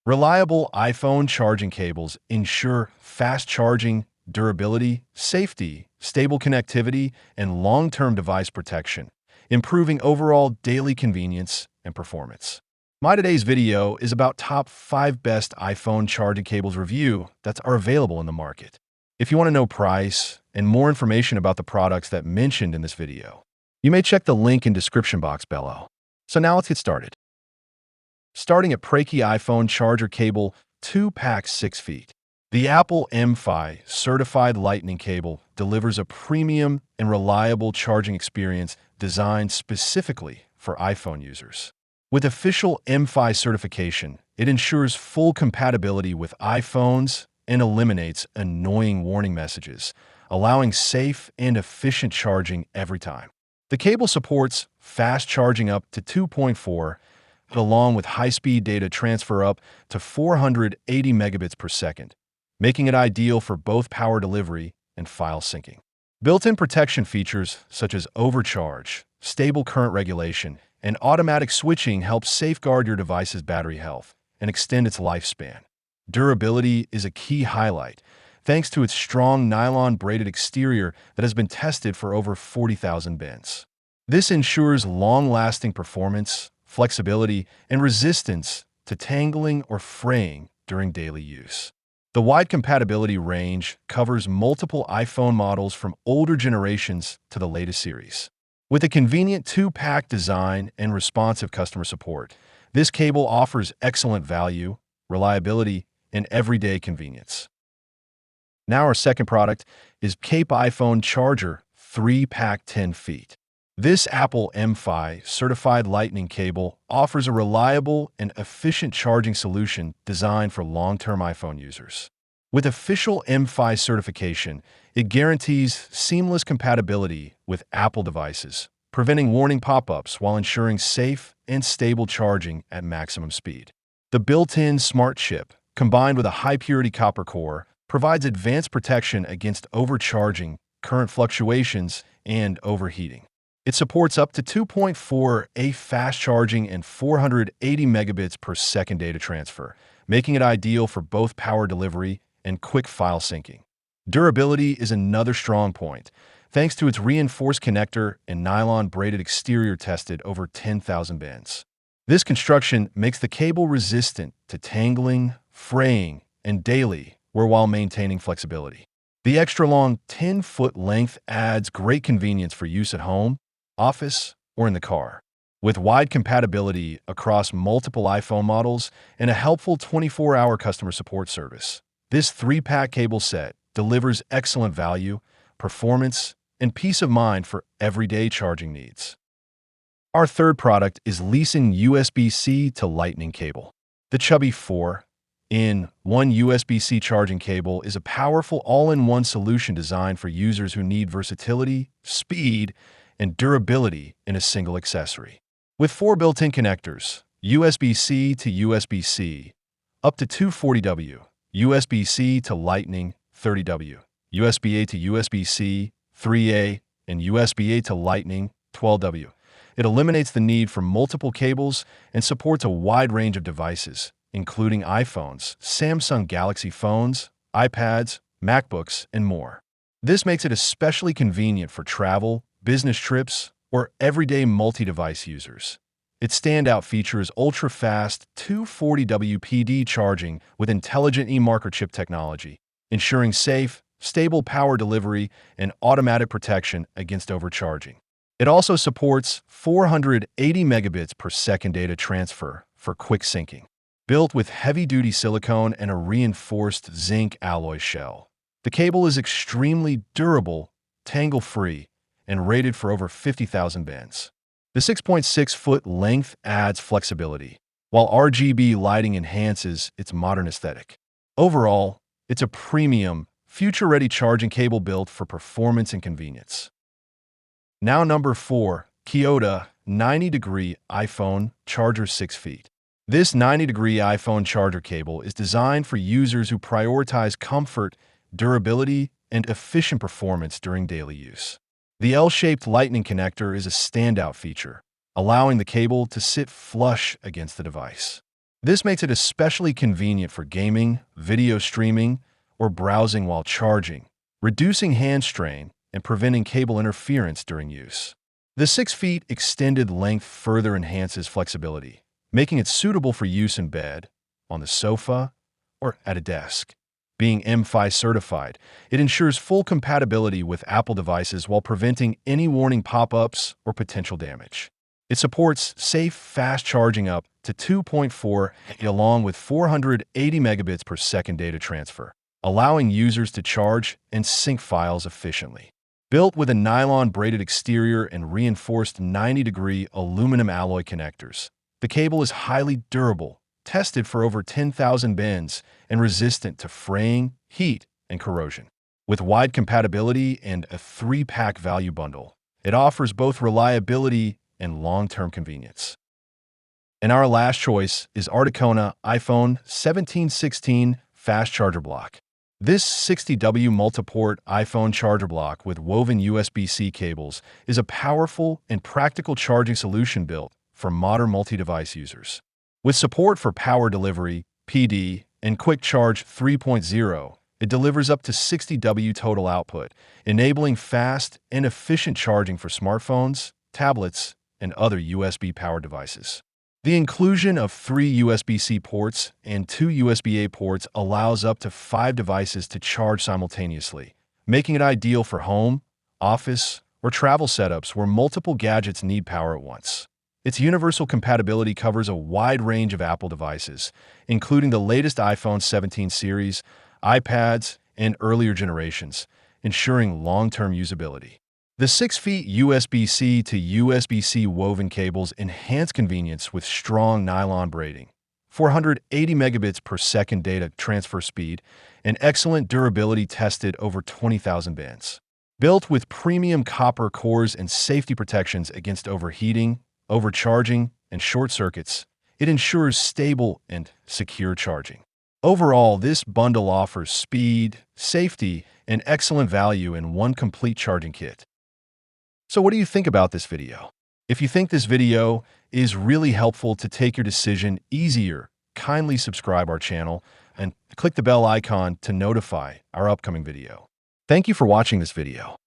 Reliable iPhone charging cables ensure fast charging, durability, safety, stable connectivity, and long-term device protection, improving overall daily convenience and performance. My today's video is about top 5 best iPhone charging cables review that are available in the market. If you want to know price and more information about the products that mentioned in this video, you may check the link in description box below. So now let's get started. Starting at Preiki iPhone charger cable 2-pack 6 feet. The Apple M5 certified Lightning cable delivers a premium and reliable charging experience designed specifically for iPhone users. With official M5 certification, it ensures full compatibility with iPhones and eliminates annoying warning messages, allowing safe and efficient charging every time. The cable supports fast charging up to 2.4, along with high-speed data transfer up to 480 megabits per second, making it ideal for both power delivery and file syncing. Built-in protection features such as overcharge, stable current regulation, and automatic switching help safeguard your device's battery health and extend its lifespan. Durability is a key highlight, thanks to its strong nylon braided exterior that has been tested for over 40,000 bends. This ensures long-lasting performance, flexibility, and resistance to tangling or fraying during daily use. The wide compatibility range covers multiple iPhone models from older generations to the latest series. With a convenient 2-pack design and responsive customer support, this cable offers excellent value, reliability, and everyday convenience. Now our second product is Cape iPhone Charger 3-pack 10 feet. This Apple M5 certified Lightning cable offers a reliable and efficient charging solution designed for long-term iPhone users. With official M5 certification, it guarantees seamless compatibility with Apple devices, preventing warning pop-ups while ensuring safe and stable charging at maximum speed. The built-in smart chip, combined with a high-purity copper core, provides advanced protection against overcharging, current fluctuations, and overheating. It supports up to 2.4A fast charging and 480 megabits per second data transfer, making it ideal for both power delivery and quick file syncing. Durability is another strong point, thanks to its reinforced connector and nylon braided exterior tested over 10,000 bends. This construction makes the cable resistant to tangling, fraying, and daily wear while maintaining flexibility. The extra-long 10-foot length adds great convenience for use at home, office, or in the car. With wide compatibility across multiple iPhone models and a helpful 24-hour customer support service, this 3-pack cable set delivers excellent value, performance, and peace of mind for everyday charging needs. Our third product is leasing USB-C to Lightning cable. The Chubby 4-in-1 USB-C charging cable is a powerful all-in-one solution designed for users who need versatility, speed, and durability in a single accessory. With 4 built-in connectors, USB-C to USB-C, up to 240W, USB-C to Lightning 30W, USB-A to USB-C 3A, and USB-A to Lightning 12W. It eliminates the need for multiple cables and supports a wide range of devices, including iPhones, Samsung Galaxy phones, iPads, MacBooks, and more. This makes it especially convenient for travel, business trips, or everyday multi-device users. Its standout feature is ultra-fast 240W PD charging with intelligent eMarker chip technology, ensuring safe, stable power delivery and automatic protection against overcharging. It also supports 480 megabits per second data transfer for quick syncing. Built with heavy-duty silicone and a reinforced zinc alloy shell, the cable is extremely durable, tangle-free, and rated for over 50,000 bends. The 6.6-foot length adds flexibility, while RGB lighting enhances its modern aesthetic. Overall, it's a premium, future-ready charging cable built for performance and convenience. Now number 4, Kyoto 90-degree iPhone charger 6 feet. This 90-degree iPhone charger cable is designed for users who prioritize comfort, durability, and efficient performance during daily use. The L-shaped Lightning connector is a standout feature, allowing the cable to sit flush against the device. This makes it especially convenient for gaming, video streaming, or browsing while charging, reducing hand strain and preventing cable interference during use. The 6 feet extended length further enhances flexibility, making it suitable for use in bed, on the sofa, or at a desk. Being M5 certified, it ensures full compatibility with Apple devices while preventing any warning pop-ups or potential damage. It supports safe, fast charging up to 2.4 along with 480 megabits per second data transfer, allowing users to charge and sync files efficiently. Built with a nylon braided exterior and reinforced 90-degree aluminum alloy connectors, the cable is highly durable, tested for over 10,000 bends, and resistant to fraying, heat, and corrosion. With wide compatibility and a 3-pack value bundle, it offers both reliability and long-term convenience. And our last choice is Articona iPhone 1716 Fast Charger Block. This 60W multi-port iPhone charger block with woven USB-C cables is a powerful and practical charging solution built for modern multi-device users. With support for power delivery, PD, and quick charge 3.0, it delivers up to 60W total output, enabling fast and efficient charging for smartphones, tablets, and other USB-powered devices. The inclusion of 3 USB-C ports and 2 USB-A ports allows up to 5 devices to charge simultaneously, making it ideal for home, office, or travel setups where multiple gadgets need power at once. Its universal compatibility covers a wide range of Apple devices, including the latest iPhone 17 series, iPads, and earlier generations, ensuring long-term usability. The 6 feet USB-C to USB-C woven cables enhance convenience with strong nylon braiding, 480 megabits per second data transfer speed, and excellent durability tested over 20,000 bends. Built with premium copper cores and safety protections against overheating, overcharging, and short circuits, it ensures stable and secure charging. Overall, this bundle offers speed, safety, and excellent value in one complete charging kit. So what do you think about this video? If you think this video is really helpful to take your decision easier, kindly subscribe our channel and click the bell icon to notify our upcoming video. Thank you for watching this video.